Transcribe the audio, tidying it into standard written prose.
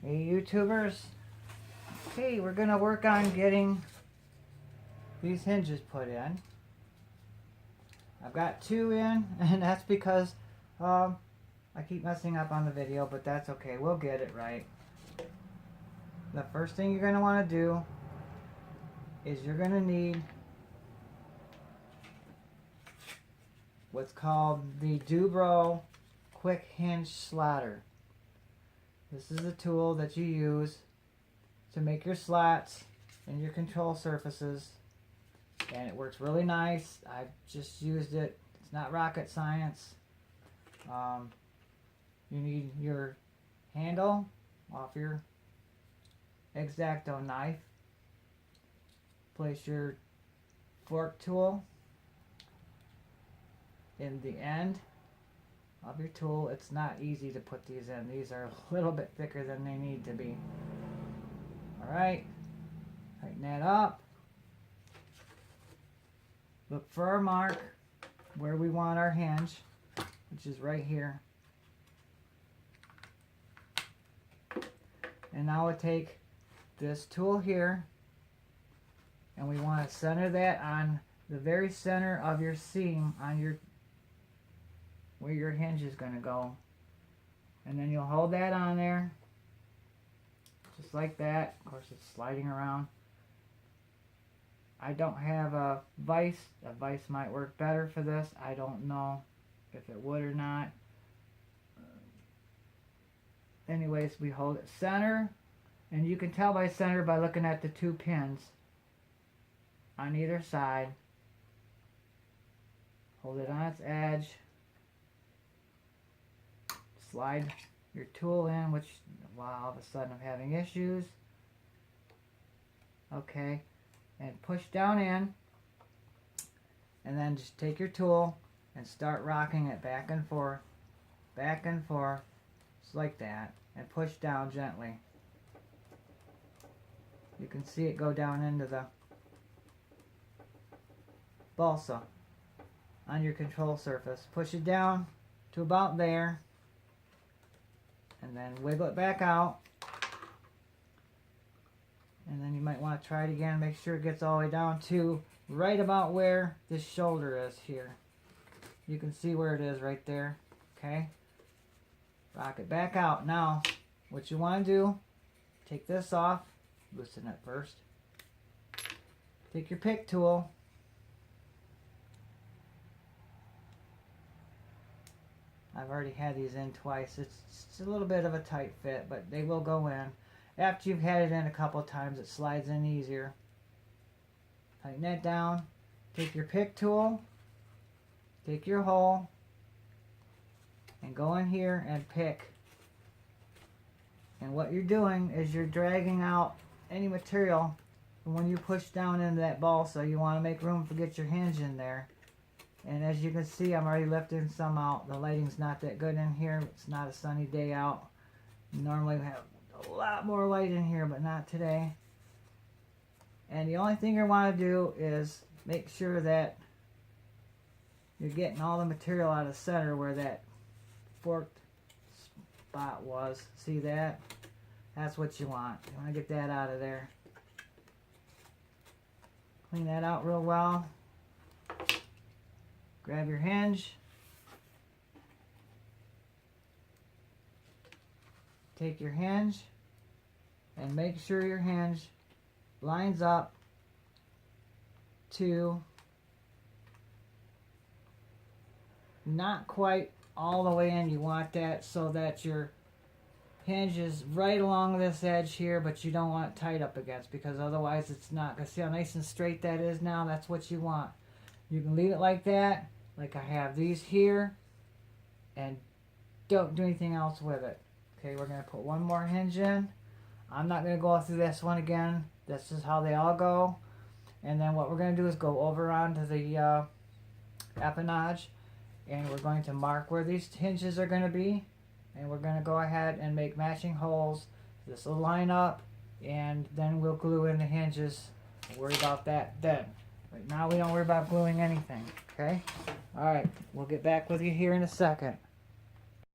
Hey YouTubers, hey, we're gonna work on getting these hinges put in. I've got 2 in, and that's because I keep messing up on the video, but that's okay, we'll get it right. The first thing you're gonna want to do is you're gonna need what's called the Dubro Quick Hinge Slatter. This is a tool that you use to make your slats and your control surfaces, and it works really nice. I've just used it. It's not rocket science. You need your handle off your X-Acto knife. Place your fork tool in the end of your tool. It's not easy to put these in. These are a little bit thicker than they need to be. Alright, tighten that up. Look for our mark where we want our hinge, which is right here. And now we'll take this tool here and we want to center that on the very center of your seam on your where your hinge is going to go. And then you'll hold that on there just like that. Of course, it's sliding around. I don't have a vise. A vise might work better for this. I don't know if it would or not. Anyways, we hold it center, and you can tell by center by looking at the 2 pins on either side. Hold it on its edge. Slide your tool in, which, wow, all of a sudden I'm having issues. Okay, and push down in, and then just take your tool and start rocking it back and forth, just like that, and push down gently. You can see it go down into the balsa on your control surface. Push it down to about there, and then wiggle it back out. And then you might want to try it again. Make sure it gets all the way down to right about where this shoulder is here. You can see where it is right there. Okay? Rock it back out. Now, what you want to do, take this off. Loosen it first. Take your pick tool. I've already had these in twice. It's a little bit of a tight fit, but they will go in. After you've had it in a couple times, it slides in easier. Tighten that down. Take your pick tool. Take your hole. And go in here and pick. And what you're doing is you're dragging out any material. And when you push down into that balsa, you want to make room to get your hinge in there. And as you can see, I'm already lifting some out. The lighting's not that good in here. It's not a sunny day out. Normally we have a lot more light in here, but not today. And the only thing you want to do is make sure that you're getting all the material out of center where that forked spot was. See that? That's what you want. You want to get that out of there. Clean that out real well. Grab your hinge. Take your hinge and make sure your hinge lines up to not quite all the way in. You want that so that your hinge is right along this edge here, but you don't want it tight up against, because otherwise it's not. Because see how nice and straight that is now? That's what you want. You can leave it like that, like I have these here, and don't do anything else with it. Okay, we're going to put one more hinge in. I'm not going to go through this one again. This is how they all go. And then what we're going to do is go over onto the empennage, and we're going to mark where these hinges are going to be, and we're going to go ahead and make matching holes. This will line up, and then we'll glue in the hinges. We'll worry about that then. Right now we don't worry about gluing anything, okay? Alright, we'll get back with you here in a second.